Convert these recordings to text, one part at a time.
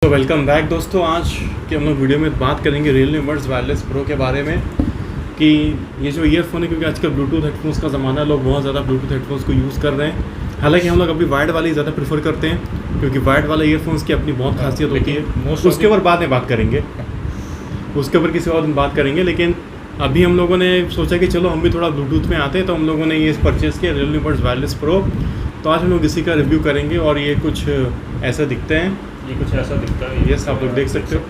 तो welcome back दोस्तों। आज के हम लोग वीडियो में बात करेंगे Realme Buds वायरलेस प्रो के बारे में कि ये जो ईयरफोन है, क्योंकि आजकल ब्लूटूथ हेडफोन्स का ज़माना है, लोग बहुत ज़्यादा ब्लूटूथ हेडफोन्स को यूज़ कर रहे हैं। हालांकि हम लोग अभी वायर्ड वाले ज़्यादा प्रेफर करते हैं, क्योंकि वायर्ड वाले ईयरफोन्स की अपनी बहुत खासियत होती है। उसके ऊपर बाद में बात करेंगे, उसके ऊपर किसी और दिन बात करेंगे। लेकिन अभी हम लोगों ने सोचा कि चलो हम भी थोड़ा ब्लूटूथ में आते हैं, तो हम लोगों ने ये परचेज़ किया Realme Buds वायरलेस प्रो। तो आज हम लोग इसी का रिव्यू करेंगे और ये कुछ ऐसा दिखते हैं। ये कुछ ऐसा दिखता है, यस, आप लोग देख सकते हो।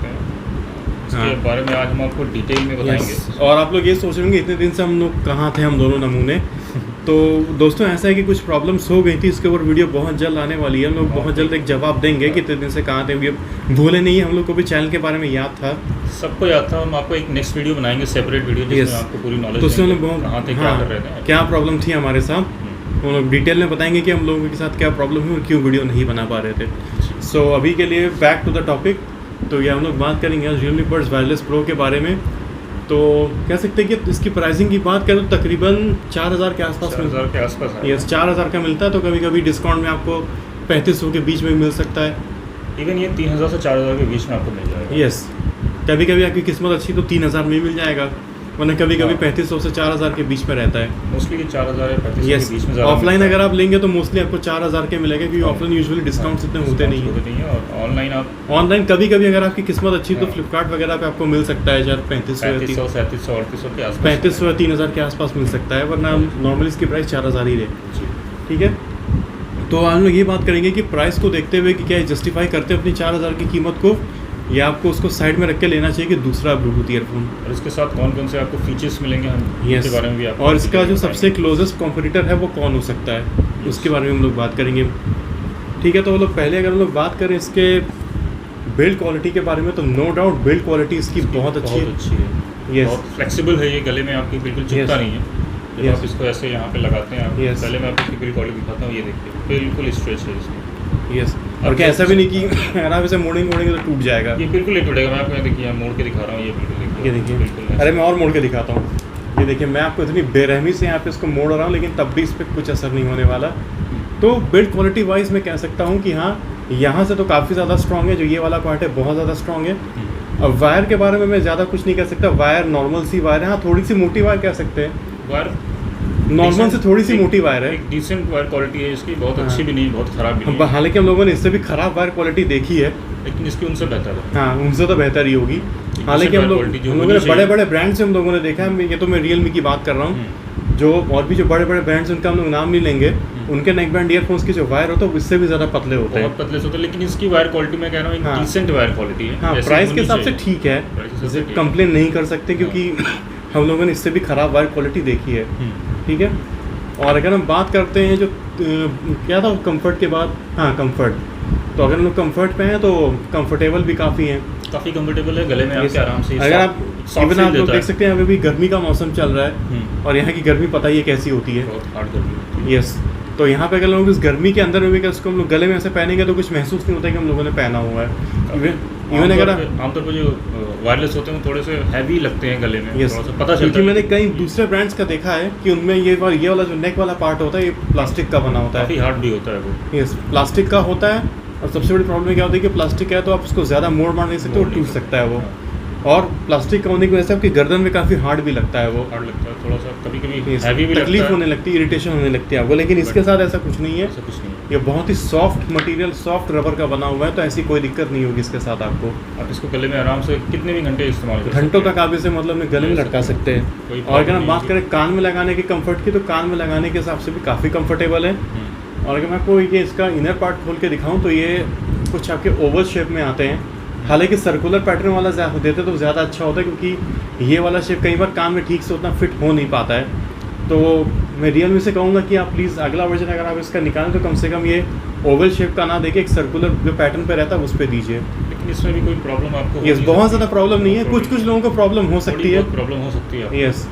इसके बारे में आज हम आपको डिटेल में बताएंगे। और आप लोग ये सोच रहे होंगे इतने दिन से हम लोग कहाँ थे, हम दोनों नमूने। तो दोस्तों ऐसा है कि कुछ प्रॉब्लम्स हो गई थी, इसके ऊपर वीडियो बहुत जल्द आने वाली है। हम लोग बहुत जल्द एक जवाब देंगे कि इतने दिन से कहाँ थे। ये भूले नहीं, हम लोग को भी चैनल के बारे में याद था, सबको याद था। हम आपको एक नेक्स्ट वीडियो बनाएंगे, सेपरेट वीडियो, जिसमें आपको पूरी नॉलेज देंगे कहाँ थे, क्या कर रहे थे, क्या प्रॉब्लम थी हमारे साथ। हम लोग डिटेल में बताएंगे कि हम लोगों के साथ क्या प्रॉब्लम हुई और क्यों वीडियो नहीं बना पा रहे थे। सो अभी के लिए बैक टू द टॉपिक। तो ये हम लोग बात करेंगे Realme Buds वायरलेस प्रो के बारे में। तो कह सकते हैं कि इसकी प्राइसिंग की बात करें तो तकरीबन 4000 के आसपास, 4000 के आसपास है। यस, 4000 का मिलता है। तो कभी कभी डिस्काउंट में आपको 3500 के बीच में मिल सकता है। इवन ये 3000 से 4000 के बीच में आपको मिल जाएगा। यस, कभी कभी आपकी किस्मत अच्छी तो 3000 में मिल जाएगा, वरना कभी कभी 3500 से 4000 के बीच में रहता है। मोस्टली 4000 या 3500 यस, के बीच में। ऑफलाइन अगर आप लेंगे तो मोस्टली आपको 4000 के मिलेगा, क्योंकि ऑफलाइन यूजुअली डिस्काउंट्स इतने होते नहीं है। और ऑनलाइन आप ऑनलाइन कभी कभी अगर आपकी किस्मत अच्छी तो फ्लिपकार्ट वगैरह पे आपको मिल सकता है शायद 3500 3700 के आसपास, 3500 या 3000 के आसपास मिल सकता है, वरना नॉर्मली इसकी प्राइस 4000 ही रहे। ठीक है, तो हम लोग ये बात करेंगे कि प्राइस को देखते हुए कि क्या जस्टिफाई करते हैं अपनी 4000 की कीमत को, या आपको उसको साइड में रख के लेना चाहिए कि दूसरा ब्लूटूथ ईयरफोन। और इसके साथ कौन कौन से आपको फीचर्स मिलेंगे, हम इसके बारे में भी आपको। और इसका जो सबसे क्लोजेस्ट कॉम्पिटिटर है वो कौन हो सकता है, उसके बारे में हम लोग बात करेंगे। ठीक है, तो हम लोग पहले अगर हम लोग बात करें इसके बिल्ड क्वालिटी के बारे में, तो नो डाउट बिल्ड क्वालिटी इसकी बहुत अच्छी है। यस, बहुत फ्लेक्सिबल है ये, गले में आपकी बिल्कुल चिपकता नहीं है। जब आप इसको ऐसे यहाँ पे लगाते हैं, आप पहले मैं आपको इसकी बिल्ड क्वालिटी दिखाता हूँ। ये देखिए, बिल्कुल स्ट्रेच है इसकी। यस, और क्या ऐसा भी नहीं कि अगर आप इसे मोड़ेंगे तो टूट जाएगा। ये बिल्कुल नहीं टूटेगा। मैं आपको देखिए मोड़ के दिखा रहा हूँ। ये देखिए, अरे मैं और मोड़ के दिखाता हूँ। ये देखिए, मैं आपको इतनी बेरहमी से यहाँ पे इसको मोड़ रहा हूँ, लेकिन तब भी इस पर कुछ असर नहीं होने वाला। तो बिल्ड क्वालिटी वाइज मैं कह सकता हूँ कि हाँ, यहाँ से तो काफ़ी ज़्यादा स्ट्रॉन्ग है। जो ये वाला पार्ट है बहुत ज़्यादा स्ट्रॉन्ग है। अब वायर के बारे में मैं ज़्यादा कुछ नहीं कह सकता। वायर नॉर्मल सी वायर है, हाँ थोड़ी सी मोटी वायर कह सकते हैं। वायर नॉर्मल से थोड़ी सी मोटी वायर है। एक डिसेंट वायर क्वालिटी है इसकी, बहुत अच्छी भी नहीं, बहुत ख़राब भी नहीं। हालांकि हम लोगों ने इससे भी ख़राब वायर क्वालिटी देखी है, लेकिन इसकी उनसे बेहतर है। हाँ, उनसे तो बेहतर ही होगी। हालांकि हम लोगों ने बड़े बड़े ब्रांड से हम लोगों ने देखा है। ये तो मैं Realme की बात कर रहा हूँ। जो और भी जो बड़े बड़े ब्रांड्स उनका हम लोग नाम नहीं लेंगे, उनके नेक बैंड ईयरफोन्स की जो वायर होता है इससे भी ज़्यादा पतले होते हैं, बहुत पतले होते हैं। लेकिन इसकी वायर क्वालिटी मैं कह रहा हूँ एक डिसेंट वायर क्वालिटी है। हाँ, प्राइस के हिसाब से ठीक है, कंप्लेन नहीं कर सकते, क्योंकि हम लोगों ने इससे भी ख़राब वायर क्वालिटी देखी है। ठीक है, और अगर हम बात करते हैं जो क्या था कंफर्ट के बाद, हाँ कंफर्ट, तो अगर हम लोग कंफर्ट पे हैं तो कंफर्टेबल भी काफ़ी हैं, काफ़ी कंफर्टेबल है। गले में आपके आराम से, अगर आप इवन आप लोग देख सकते हैं अभी भी गर्मी का मौसम चल रहा है, और यहाँ की गर्मी पता ही है कैसी होती है, बहुत हार्ड गर्मी। यस, तो यहाँ पे अगर लोग इस गर्मी के अंदर में भी उसको हम लोग गले में ऐसे पहनेंगे तो कुछ महसूस नहीं होता कि हम लोगों ने पहना हुआ है। इवन अगर आमतौर पर जो वायरलेस होते हैं थोड़े से हैवी लगते हैं गले में, थोड़ा सा पता चलता है। क्योंकि मैंने कई दूसरे ब्रांड्स का देखा है कि उनमें ये वाला जो नेक वाला पार्ट होता है ये प्लास्टिक का बना होता है, काफ़ी हार्ड भी होता है वो। यस, प्लास्टिक का होता है। और सबसे बड़ी प्रॉब्लम क्या होती है कि प्लास्टिक है तो आप उसको ज़्यादा मोड़ मार नहीं सकते, वो टूट सकता है वो। और प्लास्टिक का होने की वजह से आपकी गर्दन में काफ़ी हार्ड भी लगता है वो, हार्ड लगता है थोड़ा सा, कभी कभी हैवी भी तकलीफ होने लगती है, इरिटेशन होने लगती है आपको। लेकिन इसके साथ ऐसा कुछ नहीं है, ऐसा कुछ नहीं। ये बहुत ही सॉफ्ट मटेरियल, सॉफ्ट रबर का बना हुआ है, तो ऐसी कोई दिक्कत नहीं होगी इसके साथ आपको। आप इसको गले में आराम से कितने भी घंटे इस्तेमाल कर सकते हैं, घंटों तक आप इसे मतलब गले में लटका सकते हैं। और अगर हम बात करें कान में लगाने के कंफर्ट की, तो कान में लगाने के हिसाब से भी काफ़ी कंफर्टेबल है। और अगर मैं आपको ये इसका इनर पार्ट खोल के दिखाऊं तो ये कुछ आपके ओवल शेप में आते हैं। हालांकि सर्कुलर पैटर्न वाला देते तो ज़्यादा अच्छा होता है, क्योंकि ये वाला शेप कई बार कान में ठीक से उतना फिट हो नहीं पाता है। तो मैं Realme से कहूँगा कि आप प्लीज़ अगला वर्जन अगर आप इसका निकालें तो कम से कम ये ओवल शेप का ना देके एक सर्कुलर जो पैटर्न पे रहता है उस पर दीजिए। लेकिन इसमें भी कोई प्रॉब्लम आपको? यस, बहुत ज़्यादा प्रॉब्लम नहीं है, कुछ लोगों को प्रॉब्लम हो सकती है, प्रॉब्लम हो सकती है। यस,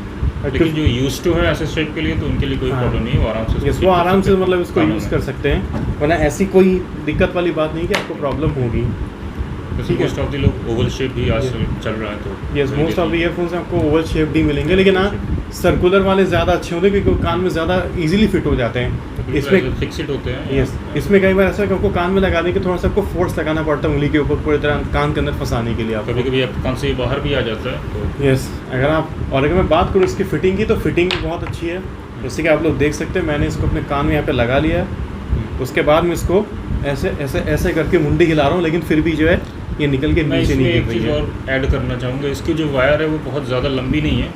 लेकिन जो यूज्ड टू है ऐसे शेप के लिए, तो उनके लिए कोई प्रॉब्लम नहीं है, वो आराम से वो आराम से मतलब इसको यूज़ कर सकते हैं, वरना ऐसी कोई दिक्कत वाली बात नहीं कि आपको प्रॉब्लम होगी। मोस्ट ऑफ द लोग ओवल शेप ही आज चल रहा है, तो yes, most of the earphones आपको ओवल शेप ही मिलेंगे। लेकिन हाँ, सर्कुलर वाले ज़्यादा अच्छे होंगे क्योंकि कान में ज़्यादा इजीली फिट हो जाते हैं। इसमें फिक्स्ड होते हैं। यस, इसमें कई बार ऐसा है कि आपको कान में लगाने के थोड़ा सा आपको फोर्स लगाना पड़ता है उंगली के ऊपर पूरी तरह कान के अंदर फंसाने के लिए। आप कभी कभी आप कान से बाहर भी आ जाता है तो यस, अगर मैं बात करूँ इसकी फिटिंग की तो फिटिंग बहुत अच्छी है। जैसे कि आप लोग देख सकते हैं मैंने इसको अपने कान में यहाँ पे लगा लिया है, उसके बाद मैं इसको ऐसे ऐसे ऐसे करके मुंडी हिला रहा हूँ, लेकिन फिर भी जो है ये निकल के नीचे नहीं गिर रही है। और ऐड करना चाहूँगा, इसकी जो वायर है वो बहुत ज़्यादा लंबी नहीं है।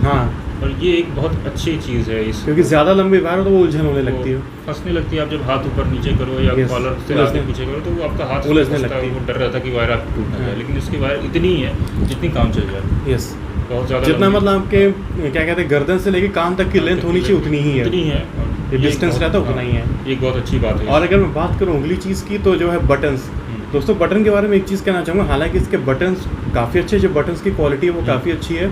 हाँ, और ये एक बहुत अच्छी चीज़ है इस, क्योंकि ज़्यादा लंबी वायर हो तो वो उलझन होने लगती है, फंसने लगती है। आप जब हाथ ऊपर नीचे करो या कॉलर से आगे पीछे करो तो वो आपका हाथ उलझने लगता है, वो डर रहता है कि वायर आप टूट ना जाए। लेकिन इसकी वायर इतनी ही है जितनी काम चल जाए। यस, बहुत ज़्यादा जितना मतलब आपके क्या कहते हैं गर्दन से लेके कान तक की लेंथ होनी चाहिए उतनी ही है, ये डिस्टेंस रहता है उतना ही है। ये बहुत अच्छी बात है। और अगर मैं बात करूँ अगली चीज़ की तो जो है बटन्स। दोस्तों बटन के बारे में एक चीज़ कहना चाहूँगा, हालांकि इसके बटन्स काफ़ी अच्छे, जो बटन्स की क्वालिटी है वो काफ़ी अच्छी है,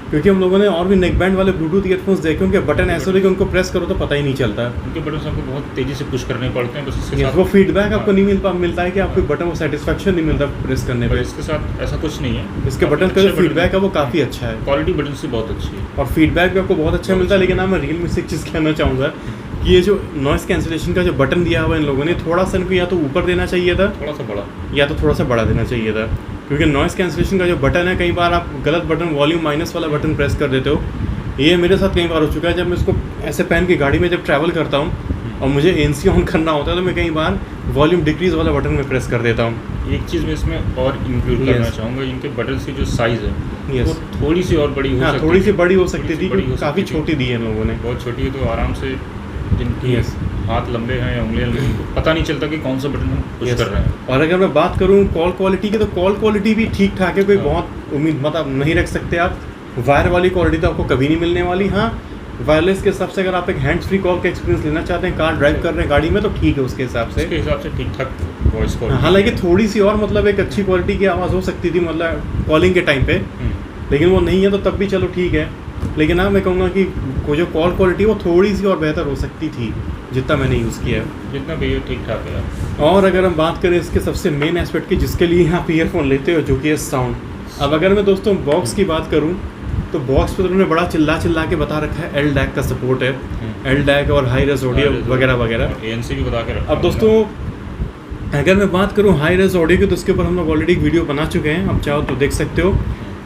क्योंकि हम लोगों ने और भी नेक बैंड वाले ब्लूटूथ ईयरफोन्स देखे उनके बटन ऐसे होते कि उनको प्रेस करो तो पता ही नहीं चलता। उनके बटन आपको बहुत तेज़ी से पुश करने पड़ते हैं, बस इसके साथ वो फीडबैक आपको नहीं मिलता है कि आपको बटन वो सेटिस्फेक्शन नहीं मिलता प्रेस करने पे। इसके साथ ऐसा कुछ नहीं है, इसके बटन का जो फीडबैक है वो काफ़ी अच्छा है, क्वालिटी बटन से बहुत अच्छी है और फीडबैक भी आपको बहुत अच्छा मिलता है। लेकिन मैं रियल में से एक चीज़ कहना चाहूँगा कि ये जो नॉइस कैंसिलेशन का जो बटन दिया हुआ है इन लोगों ने, थोड़ा सा इनको या तो ऊपर देना चाहिए था, थोड़ा सा बड़ा, या तो थोड़ा सा बड़ा देना चाहिए था, क्योंकि नॉइस कैंसिलेशन का जो बटन है कई बार आप गलत बटन वॉल्यूम माइनस वाला बटन प्रेस कर देते हो। ये मेरे साथ कई बार हो चुका है, जब मैं इसको ऐसे पहन के गाड़ी में जब ट्रैवल करता हूँ और मुझे ANC ऑन करना होता है तो मैं कई बार वॉल्यूम डिक्रीज वाला बटन में प्रेस कर देता हूँ। एक चीज़ मैं इसमें और इंक्लूड करना चाहूँगा, इनके बटन की जो साइज़ है वो थोड़ी सी और बड़ी हो सकती थी, थोड़ी सी बड़ी हो सकती थी, काफ़ी छोटी दी है लोगों ने, बहुत छोटी है। तो आराम से जिनकी हाथ लंबे हैं या उंगलियां लंबी, पता नहीं चलता कि कौन सा बटन हम पुश कर रहे हैं। और अगर मैं बात करूँ कॉल क्वालिटी की तो कॉल क्वालिटी भी ठीक ठाक है, कोई बहुत उम्मीद मतलब नहीं रख सकते आप। वायर वाली क्वालिटी तो आपको कभी नहीं मिलने वाली। हाँ, वायरलेस के हिसाब से अगर आप एक हैंड्स फ्री कॉल का एक्सपीरियंस लेना चाहते हैं, कार ड्राइव कर रहे हैं गाड़ी में, तो ठीक है उसके हिसाब से ठीक ठाक वॉइस क्वालिटी। हालांकि थोड़ी सी और मतलब एक अच्छी क्वालिटी की आवाज़ हो सकती थी मतलब कॉलिंग के टाइम पे, लेकिन वो नहीं है तो तब भी चलो ठीक है। लेकिन हाँ, मैं कहूँगा कि वो जो कॉल क्वालिटी वो थोड़ी सी और बेहतर हो सकती थी जितना मैंने यूज़ किया है, जितना भी ठीक ठाक है। और अगर हम बात करें इसके सबसे मेन एस्पेक्ट की जिसके लिए आप ईयरफोन लेते हो, जो कि है साउंड। अब अगर मैं दोस्तों बॉक्स की बात करूं तो बॉक्स पर उन्होंने बड़ा चिल्ला के बता रखा है LDAC का सपोर्ट है, LDAC और हाई रेज ऑडियो वगैरह वगैरह, ANC भी बता के रखा। अब दोस्तों अगर मैं बात करूं हाई रेज ऑडियो की तो उसके ऊपर हम लोग ऑलरेडी वीडियो बना चुके हैं, आप चाहो तो देख सकते हो।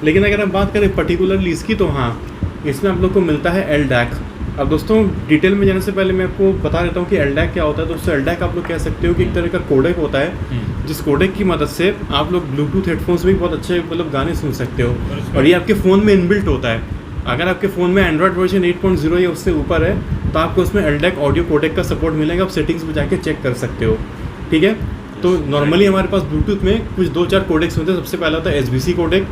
लेकिन अगर हम बात करें पर्टिकुलरली इसकी तो हाँ, इसमें आप लोग को मिलता है LDAC। अब दोस्तों डिटेल में जाने से पहले मैं आपको बता देता हूँ कि LDAC क्या होता है। दोस्तों LDAC आप लोग कह सकते हो कि एक तरह का कोडेक होता है, जिस कोडेक की मदद से आप लोग ब्लूटूथ हेडफोन्स में बहुत अच्छे मतलब गाने सुन सकते हो, और ये आपके फ़ोन में इनबिल्ट होता है। अगर आपके फ़ोन में एंड्रॉयड वर्जन 8.0 या उससे ऊपर है तो आपको उसमें LDAC ऑडियो कोडेक का सपोर्ट मिलेगा, आप सेटिंग्स में जाके चेक कर सकते हो, ठीक है। तो नॉर्मली हमारे पास ब्लूटूथ में कुछ 2-4 कोडेक्स होते हैं। सबसे पहला होता है SBC कोडेक,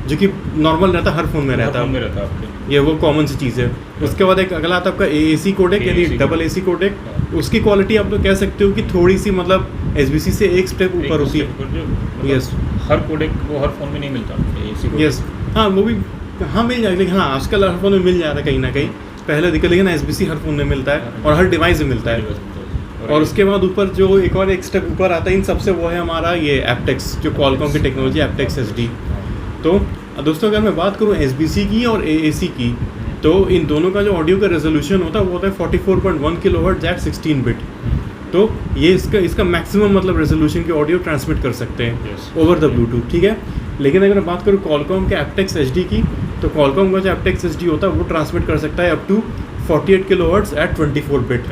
जो कि नॉर्मल रहता है, हर फोन में रहता है, ये वो कॉमन सी चीज़ है। उसके बाद एक अगला आता है आपका AAC कोडेक, यानी डबल AC कोडेक। उसकी क्वालिटी आप लोग कह सकते हो कि थोड़ी सी मतलब SBC से एक स्टेप ऊपर होती है। यस, हर कोडेक वो हर फोन में नहीं मिलता। यस, हाँ वो भी हाँ मिल जाएगा, लेकिन हाँ आजकल हर फोन में मिल जा रहा है कहीं ना कहीं, पहले दिक्कत, लेकिन SBC हर फोन में मिलता है और हर डिवाइस में मिलता है। और उसके बाद ऊपर जो एक स्टेप ऊपर आता है इन सबसे, वो है हमारा ये एप्टेक्स, जो क्वालकॉम की टेक्नोलॉजी एप्टेक्स SD। तो दोस्तों अगर मैं बात करूँ SBC की और AAC की, तो इन दोनों का जो ऑडियो का रेजोल्यूशन होता है वो होता है 44.1 kHz एट 16 बिट। तो ये इसका मैक्सिमम मतलब रेजोल्यूशन की ऑडियो ट्रांसमिट कर सकते हैं ओवर द ब्लूटूथ, ठीक है। लेकिन अगर मैं बात करूँ क्वालकॉम के एप्टेक्स SD की, तो क्वालकॉम का जो एप्टेक्स SD होता है वो ट्रांसमिट कर सकता है up to 48 kHz at 24 bit,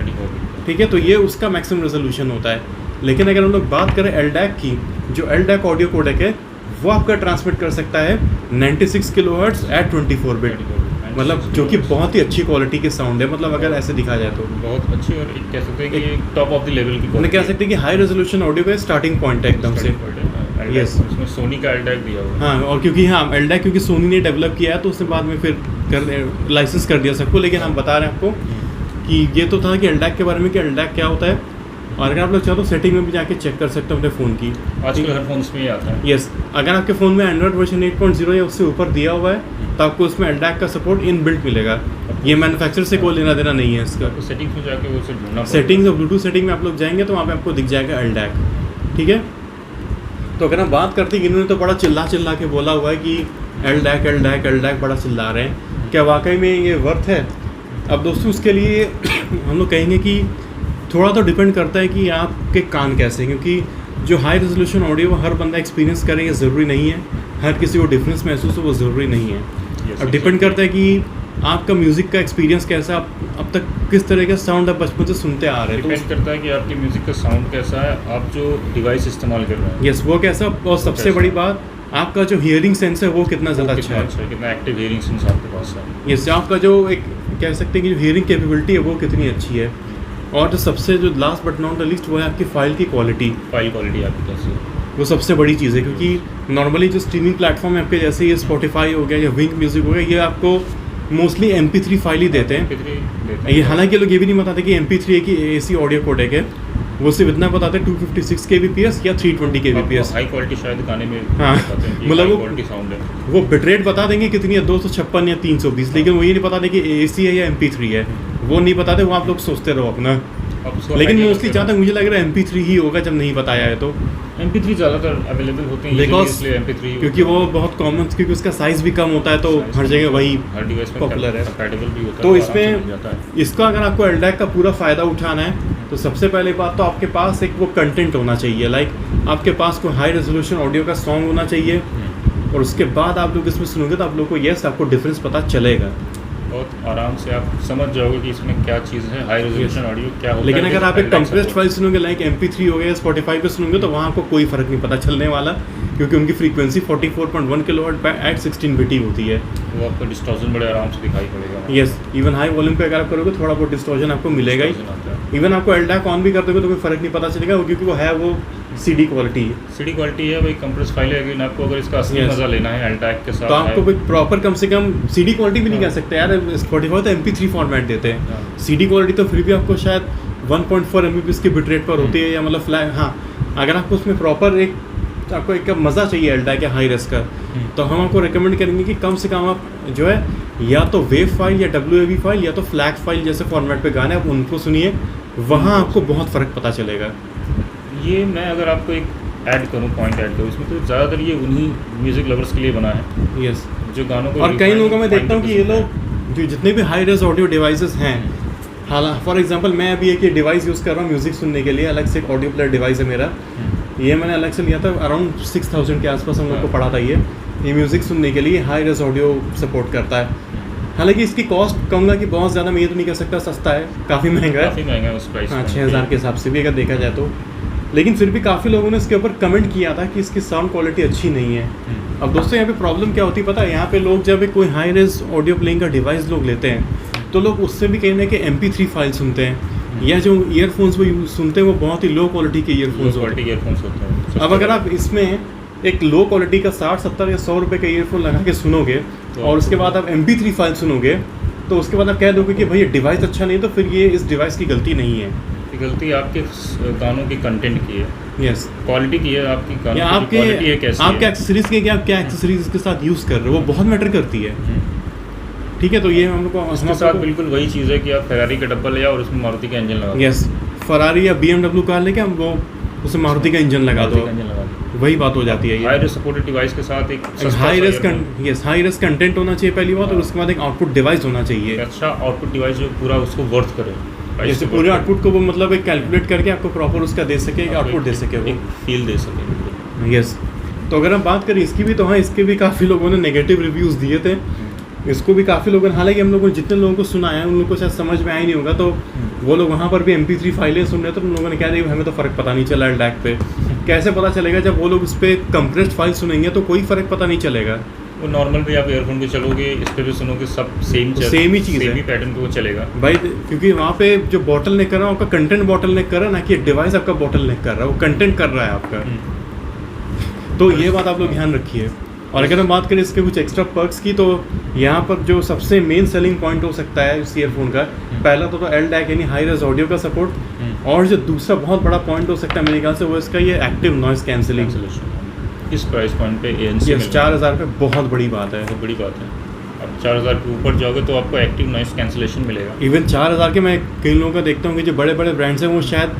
ठीक है। तो ये उसका मैक्सिमम रेजोल्यूशन होता है। लेकिन अगर हम लोग बात करें LDAC की, जो LDAC ऑडियो कोडेक है वो आपका ट्रांसमिट कर सकता है 96 kHz एट 24 बिट, मतलब जो कि बहुत ही अच्छी क्वालिटी के साउंड है, मतलब अगर ऐसे दिखा जाए तो बहुत अच्छी, और कह सकते हैं कि टॉप ऑफ द लेवल की, कह सकते हैं कि हाई रेजोल्यूशन ऑडियो का स्टार्टिंग पॉइंट है एकदम से। यस, उसमें सोनी का LDAC दिया हुआ है। हाँ, और क्योंकि LDAC क्योंकि सोनी ने डेवलप किया है तो उसने बाद में फिर लाइसेंस कर दिया सबको। लेकिन हम बता रहे हैं आपको कि ये तो था कि LDAC के बारे में, कि LDAC क्या होता है। और अगर आप लोग चाहो तो सेटिंग में भी जाके चेक कर सकते हो अपने फ़ोन की, आजकल हर फोन में ही आता है। यस, अगर आपके फ़ोन में एंड्रॉयड वर्जन 8.0 या उससे ऊपर दिया हुआ है तो आपको उसमें LDAC का सपोर्ट इन बिल्ट मिलेगा। ये मैन्युफैक्चर से कोई लेना देना नहीं है इसका। तो सेटिंग्स में जाके वो ढूंढना पड़ेगा। सेटिंग्स और ब्लूटूथ सेटिंग में आप लोग जाएंगे तो वहाँ पे आपको दिख जाएगा LDAC, ठीक है। तो अगर हम बात करते हैं कि इन्होंने तो बड़ा चिल्ला के बोला हुआ है कि LDAC बड़ा चिल्ला रहे हैं, क्या वाकई में ये वर्थ है? अब दोस्तों उसके लिए हम लोग कहेंगे कि थोड़ा तो डिपेंड करता है कि आपके कान कैसे हैं, क्योंकि जो हाई रेजोल्यूशन ऑडियो हर बंदा एक्सपीरियंस करे ये ज़रूरी नहीं है, हर किसी को डिफरेंस महसूस हो वो ज़रूरी नहीं है। अब डिपेंड करता है कि आपका म्यूज़िक का एक्सपीरियंस कैसा, आप अब तक किस तरह का साउंड आप बचपन से सुनते आ रहे हैं। डिपेंड करता है कि आपके म्यूज़िक का साउंड कैसा है, आप जो डिवाइस इस्तेमाल कर रहे हैं। यस, वो कैसा, और सबसे बड़ी बात आपका जो हियरिंग सेंस है वो कितना ज़्यादा अच्छा है, कितना एक्टिव हियरिंग सेंस आपके पास है। यस, आपका जो एक कह सकते हैं कि जो हियरिंग कैपेबिलिटी है वो कितनी अच्छी है। और जो सबसे जो last but not the least वो है आपकी फ़ाइल की क्वालिटी। फाइल क्वालिटी आपकी कैसी है, वो सबसे बड़ी चीज़ है, क्योंकि नॉर्मली जो स्ट्रीमिंग प्लेटफॉर्म है आपके जैसे ये स्पॉटिफाई हो गया या विंक म्यूज़िक हो गया, ये आपको मोस्टली MP3 फाइल ही देते हैं। ये हालांकि लोग ये भी नहीं बताते कि MP3 एक ही AC ऑडियो कोडेक है, वो सिर्फ इतना बताते हैं 256 kbps या 320 kbps। हाई क्वालिटी शायद गाने में हाँ, मतलब वो क्वालिटी साउंड है, वो बिटरेट बता देंगे कितनी है, 256 या 320, लेकिन वो ये नहीं बताते कि AC है या MP3 है, वो नहीं बताते, वो आप लोग सोचते रहो अपना। लेकिन मोस्टली जहाँ तक मुझे लग रहा है MP3 ही होगा जब नहीं बताया है तो। MP3 ज़्यादातर अवेलेबल होते हैं इसलिए MP3, क्योंकि वो बहुत कॉमन, क्योंकि उसका साइज़ भी कम होता है तो हर जगह वही हर डिवाइस में पॉपुलर है, कंपैटिबल भी होता है। तो इसमें इसका अगर आपको LDAC का पूरा फ़ायदा उठाना है तो सबसे पहले बात तो आपके पास एक वो कंटेंट होना चाहिए, लाइक आपके पास कोई हाई रेजोल्यूशन ऑडियो का सॉन्ग होना चाहिए, और उसके बाद आप लोग इसमें सुनोगे तो आप लोग को यस आपको डिफरेंस पता चलेगा, बहुत आराम से आप समझ जाओगे कि इसमें क्या चीज़ है, हाई रेजोल्यूशन ऑडियो क्या होता है। लेकिन अगर आप एक कंप्रेस्ड फाइल सुनोगे लाइक MP3 हो गया, स्पॉटिफाई पे सुनोगे तो वहाँ आपको कोई फ़र्क नहीं पता चलने वाला, क्योंकि उनकी फ्रीक्वेंसी 44.1 kHz एट 16 बीटी होती है। वो आपको डिस्टॉर्शन बड़े आराम से दिखाई पड़ेगा। यस, इवन हाई वॉल्यूम पे अगर आप करोगे थोड़ा बहुत डिस्टॉर्शन आपको मिलेगा ही। इवन आपको LDAC ऑन भी कर दोगे तो कोई फ़र्क नहीं पता चलेगा, क्योंकि वो है वो CD क्वालिटी है। CD क्वालिटी है, वही कंप्रेस फाइल है, लेकिन आपको अगर इसका असली मज़ा लेना है LDAC के साथ तो आपको कोई प्रॉपर कम से कम CD क्वालिटी भी नहीं कह सकते यार, स्पॉटिफाई तो MP3 फॉर्मेट देते हैं, CD क्वालिटी तो फिर भी आपको शायद 1.4 Mbps की बिटरेट पर होती है, या मतलब फ्लैग। हाँ, अगर आपको उसमें प्रॉपर एक आपको एक मज़ा चाहिए LDAC या हाई रेस का, तो हम आपको रिकमेंड करेंगे कि कम से कम आप जो है या तो वेव फाइल या WAV फाइल या तो फ्लैग फाइल जैसे फॉर्मेट पे गाने आप उनको सुनिए, वहाँ आपको बहुत फ़र्क पता चलेगा। ये मैं अगर आपको एक ऐड करूँ, पॉइंट ऐड करूँ इसमें, तो ज़्यादातर ये उन्हीं म्यूज़िक लवर्स के लिए बना है। यस, जो गानों को, और कई लोगों को मैं देखता हूँ कि ये लोग जो जितने भी हाई रेस ऑडियो डिवाइसेस हैं, हालांकि फॉर एग्जांपल मैं अभी एक ये डिवाइस यूज़ कर रहा हूँ म्यूज़िक सुनने के लिए, अलग से एक ऑडियो प्लेयर डिवाइस है मेरा, ये मैंने अलग से लिया था, अराउंड 6000 के आसपास हम लोग को पड़ा था। ये म्यूज़िक सुनने के लिए हाई रेस ऑडियो सपोर्ट करता है। हालांकि इसकी कॉस्ट कहूँगा कि बहुत ज़्यादा मैं ये तो नहीं कह सकता सस्ता है, काफ़ी महंगा है, काफ़ी महंगा है उस प्राइस। हाँ, 6000 के हिसाब से भी अगर देखा जाए तो, लेकिन फिर भी काफ़ी लोगों ने इसके ऊपर कमेंट किया था कि इसकी साउंड क्वालिटी अच्छी नहीं है। अब दोस्तों यहाँ पे प्रॉब्लम क्या होती है पता है, यहाँ पे लोग जब कोई हाई रेस ऑडियो प्लेइंग का डिवाइस लोग लेते हैं तो लोग उससे भी कहीं ना कहीं MP3 फाइल सुनते हैं, या जो ईयरफोन्स वो यूज सुनते हैं वो बहुत ही लो क्वालिटी के ईयरफोन्स होते हैं। अब अगर आप इसमें एक लो क्वालिटी का 60, 70 या 100 रुपये का ईयरफोन लगा के सुनोगे और उसके बाद आप MP3 फाइल सुनोगे, तो उसके बाद आप कह दोगे कि भाई ये डिवाइस अच्छा नहीं, तो फिर ये इस डिवाइस की गलती नहीं है, गलती आपके गानों की कंटेंट की है। यस, क्वालिटी की है आपकी गानों या की क्वालिटी है, कैसी आपके एक्सेसरीज के क्या, आप क्या एक्सेसरीज के साथ यूज़ कर रहे हो वो बहुत मैटर करती है। ठीक है, तो ये हम लोग को उसके साथ बिल्कुल वही चीज़ है कि आप फेरारी का डब्बा ले आओ और उसमें मारुति का इंजन लगा दो। यस, फरारी या BMW कार लेके हम वो उसमें मारुति का इंजन लगा दो, वही बात हो जाती है। हाई रेस सपोर्टेड डिवाइस के साथ एक हाई रेस कंटेंट होना चाहिए पहली बात, और उसके बाद एक आउटपुट डिवाइस होना चाहिए, अच्छा आउटपुट डिवाइस जो पूरा उसको वर्थ करे, जैसे पूरे आउटपुट को वो मतलब एक कैलकुलेट करके आपको प्रॉपर उसका दे सके, आउटपुट दे सके, वो फील दे सके। यस, तो अगर हम बात करें इसकी भी, तो हाँ इसके भी काफ़ी लोगों ने नेगेटिव रिव्यूज़ दिए थे, इसको भी काफ़ी लोगों ने, हालांकि हम लोगों ने जितने लोगों को सुनाया उन लोगों को शायद समझ में आया नहीं होगा, तो वो लोग वहाँ पर भी MP3 फाइलें सुन रहे थे, तो उन लोगों ने कहा दिया हमें तो फ़र्क पता नहीं चला LDAC पे। कैसे पता चलेगा, जब वो लोग इस पर कंप्रेस्ड फाइल सुनेंगे तो कोई फ़र्क पता नहीं चलेगा। वो नॉर्मल भी आप ईयरफोन पे चलोगे, इस पर भी सुनोगे, सब सेम ही चीज़ है, पैटर्न पे वो चलेगा भाई, क्योंकि वहाँ पे जो बॉटल नेक कर रहा है आपका कंटेंट बॉटल नेक कर रहा है, ना कि डिवाइस आपका बॉटल नेक कर रहा है, वो कंटेंट कर रहा है आपका। तो ये बात आप लोग ध्यान रखिए। और अगर हम बात करें इसके कुछ एक्स्ट्रा पर्क्स की, तो यहाँ पर जो सबसे मेन सेलिंग पॉइंट हो सकता है इस ईयरफोन का, पहला तो LDAC यानी हाई रेस ऑडियो का सपोर्ट, और जो दूसरा बहुत बड़ा पॉइंट हो सकता है मेरे ख्याल से वो इसका ये एक्टिव नॉइस कैंसिलिंग। इस प्राइस पॉइंट पे ANC 4000 पे बहुत बड़ी बात है, बहुत बड़ी बात है। अब 4000 के ऊपर जाओगे तो आपको एक्टिव नॉइस कैंसिलेशन मिलेगा। इवन 4000 के मैं कई लोगों का देखता हूँ कि जो बड़े बड़े ब्रांड्स हैं वो शायद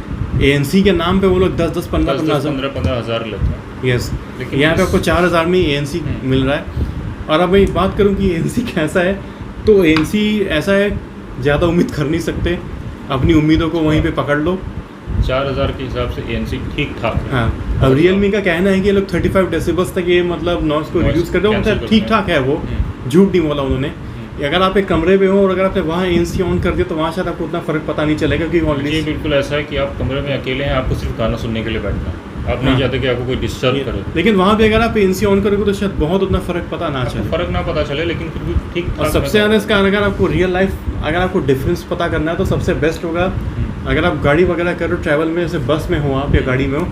ANC के नाम पे वो लोग 10-15 हज़ार लेते हैं। यस, यहाँ पे आपको 4000 में ANC मिल रहा है। और अब मैं बात करूँ कि ANC कैसा है, तो ANC ऐसा है ज़्यादा उम्मीद कर नहीं सकते। अपनी उम्मीदों को वहीं पे पकड़ लो। 4000 के हिसाब से ANC ठीक ठाक है। हाँ, अब रियलमी का कहना है कि ये लोग 35 डेसिबल्स तक ये मतलब नॉइस को रिड्यूस कर दो, मतलब ठीक ठाक है वो, झूठ नहीं बोला उन्होंने। अगर आप एक कमरे में हो और अगर आपने वहाँ ANC ऑन कर दिया तो वहाँ शायद आपको उतना फ़र्क पता नहीं चलेगा, क्योंकि ये ऑलरेडी बिल्कुल ऐसा है कि आप कमरे में अकेले हैं, आपको सिर्फ गाना सुनने के लिए बैठना है, आप नहीं चाहते कि आपको कोई डिस्टर्ब करे। लेकिन वहाँ पे अगर आप ANC ऑन करोगे तो शायद बहुत उतना फ़र्क पता ना चले, फ़र्क ना पता चले, लेकिन फिर भी ठीक ठाक। और सबसे ज़्यादा इसका अगर आपको रियल लाइफ अगर आपको डिफरेंस पता करना है तो सबसे बेस्ट होगा अगर आप गाड़ी वगैरह करो ट्रैवल में, जैसे बस में हो आप या गाड़ी में हो,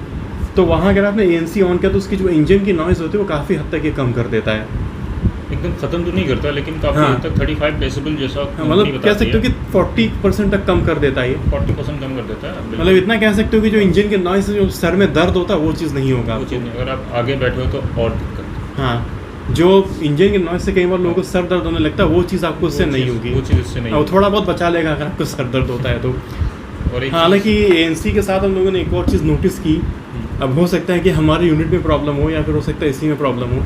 तो वहाँ अगर आपने ANC ऑन किया तो उसकी जो इंजन की नॉइज़ होती है वो काफ़ी हद तक ये कम कर देता है। एकदम ख़त्म तो नहीं करता, लेकिन काफ़ी हद तक 35 डेसिबल जैसा मतलब कह सकते हो कि 40% तक कम कर देता है ये, 40% कम कर देता है। मतलब इतना कह सकते हो कि जो इंजन के नॉइज़ से जो सर में दर्द होता है वो चीज़ नहीं होगा। वो चीज़ नहीं, अगर आप आगे बैठे हो तो और दिक्कत। हाँ, जो इंजन के नॉइज़ से कई बार लोगों को सर दर्द होने लगता है वो चीज़ आपको उससे नहीं होगी, वो चीज़ इससे नहीं और थोड़ा बहुत बचा लेगा अगर आपको सर दर्द होता है तो। और हालांकि ANC के साथ हम लोगों ने एक और चीज़ नोटिस की, अब हो सकता है कि हमारे यूनिट में प्रॉब्लम हो या फिर हो सकता है AC में प्रॉब्लम हो।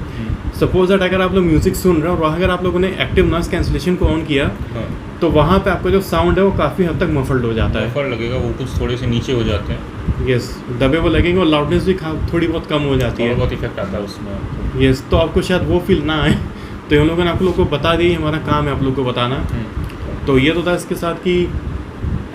सपोज दैट अगर आप लोग म्यूज़िक सुन रहे हो और अगर आप लोगों ने एक्टिव नॉइस कैंसिलेशन को ऑन किया तो वहाँ पे आपका जो साउंड है वो काफ़ी हद तक मफल्ड हो जाता है, मफल लगेगा, वो कुछ थोड़े से नीचे हो जाते हैं। यस, दबे वो लगेंगे और लाउडनेस भी थोड़ी बहुत कम हो जाती है, बहुत इफेक्ट आता है उसमें। यस, तो आपको शायद वो फील ना आए, तो हम लोगों ने आप लोग को बता दी, हमारा काम है आप लोग को बताना। तो ये तो था इसके साथ कि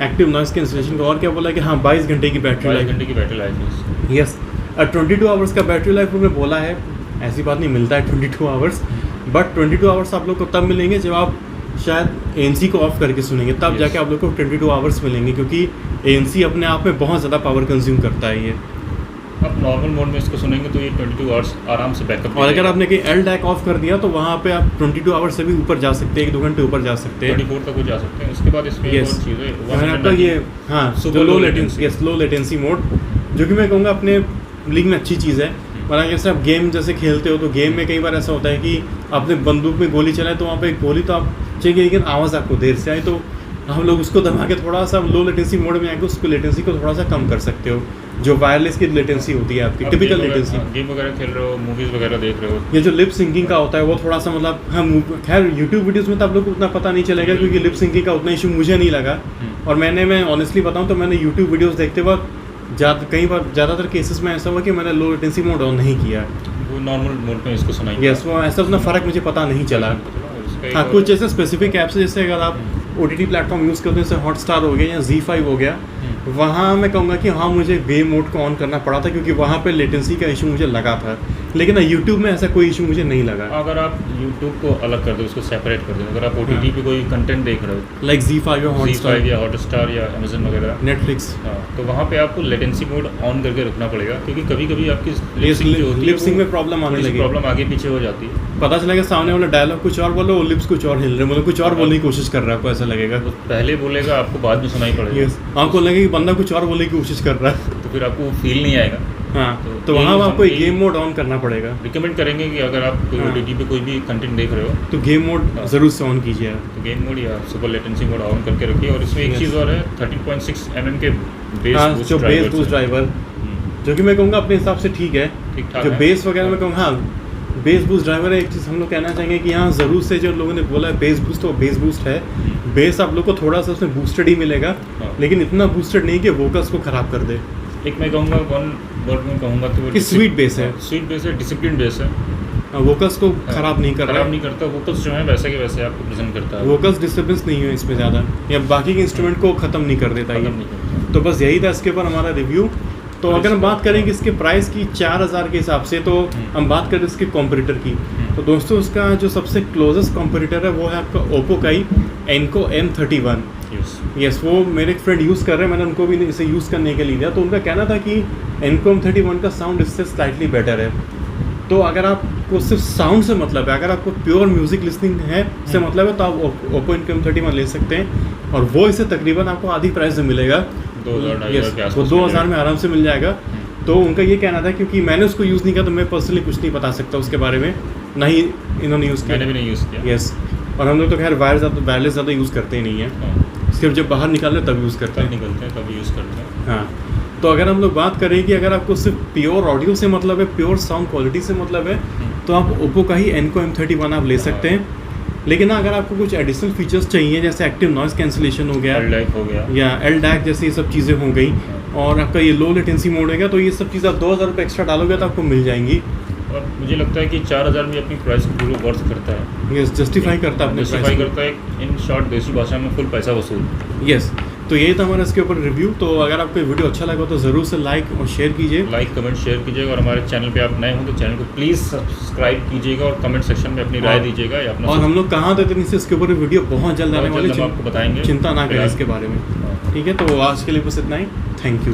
एक्टिव नॉइस कैंसिलेशन का। और क्या बोला कि हाँ 22 घंटे की बैटरी लाइफ, 22 घंटे की बैटरी लाइफ है। यस, 22 आवर्स का बैटरी लाइफ उन्होंने बोला है, ऐसी बात नहीं मिलता है 22 आवर्स, बट 22 आवर्स आप लोग को तब मिलेंगे जब आप शायद ANC को ऑफ करके सुनेंगे, तब जाके आप लोग को 22 आवर्स मिलेंगे, क्योंकि ANC अपने आप में बहुत ज़्यादा पावर कंज्यूम करता है ये। आप नॉर्मल मोड में इसको सुनेंगे तो ये 22 आवर्स आराम से बैकअप। और अगर आपने कहीं LDAC ऑफ कर दिया तो वहाँ पे आप 22 आवर्स से भी ऊपर जा सकते हैं, 1-2 घंटे ऊपर जा सकते हैं, 24 तक जा सकते हैं। उसके बाद इसमें Yes. और चीज़ें आपका ये हाँ Super लो low latency, yes, low latency mode, जो कि मैं कहूँगा अपने लीग में अच्छी चीज़ है। वरना जैसे आप गेम जैसे खेलते हो तो गेम में कई बार ऐसा होता है कि आपने बंदूक में गोली चलाए तो वहाँ पे गोली तो आप चाहिए, लेकिन आवाज़ आपको देर से आई, तो हम लोग उसको दबा के थोड़ा सा लो लेटेंसी मोड में आके उसको लेटेंसी को थोड़ा सा कम कर सकते हो, जो वायरलेस की लेटेंसी होती है आपकी टिपिकल लेटेंसी। गेम वगैरह खेल रहे हो, मूवीज़ वगैरह देख रहे हो, ये जो लिप सिंकिंग का होता है वो थोड़ा सा मतलब हम खैर यूट्यूब वीडियोस में तो आप लोग को उतना पता नहीं चलेगा, क्योंकि लिप सिंकिंग का उतना इशू मुझे नहीं लगा। और मैं ऑनेस्टली बताऊँ तो मैंने यूट्यूब वीडियोस देखते वक्त कई बार ज़्यादातर केसेस में ऐसा हुआ कि मैंने लो लेटेंसी मोड ऑन नहीं किया, वो नॉर्मल मोड में इसको सुनाएंगे। यस, वो ऐसा उतना फ़र्क मुझे पता नहीं चला। हाँ, कुछ जैसे स्पेसिफिक ऐप्स है, जैसे अगर आप OTT प्लेटफॉर्म यूज़ करते हैं, जैसे हॉटस्टार हो गया या Z5 हो गया, वहाँ मैं कहूँगा कि हाँ मुझे वे मोड को ऑन करना पड़ा था, क्योंकि वहाँ पे लेटेंसी का इशू मुझे लगा था, लेकिन यूट्यूब में ऐसा कोई इशू मुझे नहीं लगा। अगर आप यूट्यूब को अलग कर दो, उसको सेपरेट कर दो, अगर आप OTT पे कोई कंटेंट देख रहे हो लाइक Z5 या हॉटस्टार या हॉटस्टार या अमेजन वगैरह, नेटफ्लिक्स, हाँ, तो वहाँ पे आपको लेटेंसी मोड ऑन करके रखना पड़ेगा, क्योंकि कभी कभी आपकी लिप सिंक में प्रॉब्लम आने लगी, प्रॉब्लम आगे पीछे हो जाती है, पता चलेगा सामने वाला डायलॉग कुछ और बोलो, लिप्स कुछ और हिल रहे, मतलब कुछ और बोलने की कोशिश कर रहा है, आपको ऐसा लगेगा। तो पहले बोलेगा, आपको बाद में सुनाई पड़ेगा। यस, आपको लगेगा कि बंदा कुछ और बोलने की कोशिश कर रहा है, तो फिर आपको वो फील नहीं आएगा। हाँ, तो वहाँ आपको एक गेम मोड ऑन करना पड़ेगा। रिकमेंड करेंगे कि अगर आप कोई OTT पे कोई भी कंटेंट देख रहे हो तो गेम मोड ज़रूर से ऑन कीजिए, तो गेम मोड या सुपर लेटेंसी मोड ऑन करके रखिए। और इसमें एक चीज़ और है, 13.6 mm के बेस बूस्ट ड्राइवर, जो कि मैं कहूँगा अपने हिसाब से ठीक है, ठीक-ठाक जो है। बेस वगैरह में कहूँगा हाँ बेस बूस्ट ड्राइवर है। एक चीज़ हम लोग कहना चाहेंगे कि यहाँ ज़रूर से जो लोगों ने बोला है बेस बूस्ट, तो बेस बूस्ट है, बेस आप लोग को थोड़ा सा उसमें बूस्टेड ही मिलेगा, लेकिन इतना बूस्टेड नहीं कि वोकल्स को ख़राब कर दे। एक मैं कहूँगा वन वर्ड में कहूँगा तो कि स्वीट बेस है, स्वीट बेस है, डिसिप्लिन बेस है, वोकल्स को ख़राब नहीं कर रहा, खराब नहीं करता। वोकल्स जो है वैसे के वैसे आपको प्रेजेंट करता है, वोकल्स डिस्टर्बेंस नहीं है इसमें ज़्यादा, या बाकी के इंस्ट्रूमेंट को ख़त्म नहीं कर देता ये। नहीं करता। तो बस यही था इसके ऊपर हमारा रिव्यू। तो अगर हम बात करें कि इसके प्राइस की 4000 के हिसाब से, तो हम बात करें इसके कॉम्पिटिटर की, तो दोस्तों उसका जो सबसे क्लोजेस्ट कॉम्पिटिटर है वो है आपका ओप्पो का ही एनको M31। यस, वो मेरे एक फ्रेंड यूज़ कर रहे हैं, मैंने उनको भी इसे यूज़ करने के लिए दिया, तो उनका कहना था कि एनको M31 का साउंड इससे स्लाइटली बेटर है। तो अगर आपको सिर्फ साउंड से मतलब है, अगर आपको प्योर म्यूज़िक लिसनिंग है से मतलब है, तो आप ओप्पो एनको M31 ले सकते हैं, और वो इसे तकरीबन आपको आधी प्राइस में मिलेगा, 2000 में आराम से मिल जाएगा। तो उनका ये कहना था, क्योंकि मैंने उसको यूज़ नहीं किया तो मैं पर्सनली कुछ नहीं बता सकता उसके बारे में, ना ही इन्होंने यूज़ किया, मैंने भी नहीं यूज़ किया। यस, और हम लोग तो खैर वायरलेस ज़्यादा यूज़ करते ही नहीं हैं, सिर्फ जब बाहर निकालते तब यूज़ करते हैं, निकलते हैं तब यूज़ करते हैं। हाँ, तो अगर हम लोग बात करें कि अगर आपको सिर्फ प्योर ऑडियो से मतलब है, प्योर साउंड क्वालिटी से मतलब है, तो आप ओप्पो का ही एनको M31 आप ले सकते हैं। लेकिन ना अगर आपको कुछ एडिशनल फीचर्स चाहिए जैसे एक्टिव नॉइस कैंसिलेशन हो गया, LDAC हो गया या LDAC जैसी ये सब चीज़ें हो गई, और आपका ये लो लेटेंसी मोड है, तो ये सब चीज़ें आप 2000 रुपये एक्स्ट्रा डालोगे तो आपको मिल जाएंगी। और मुझे लगता है कि 4000 में अपनी प्राइस को पूरा वर्थ करता है। यस, जस्टिफाई करता है अपने जस्टिफाई करता है, इन शॉर्ट देसी भाषा में फुल पैसा वसूल। यस, तो यही था हमारा इसके ऊपर रिव्यू। तो अगर आपको वीडियो अच्छा लगा तो ज़रूर से लाइक और शेयर कीजिए, लाइक कमेंट शेयर कीजिएगा, और हमारे चैनल पे आप नए हो तो चैनल को प्लीज़ सब्सक्राइब कीजिएगा और कमेंट सेक्शन में अपनी राय दीजिएगा या अपना। और हम लोग कहाँ देते हैं इसके ऊपर वीडियो बहुत जल्द आने वाली, आपको बताएंगे, चिंता ना करें इसके बारे में। ठीक है, तो आज के लिए बस इतना ही। Thank you.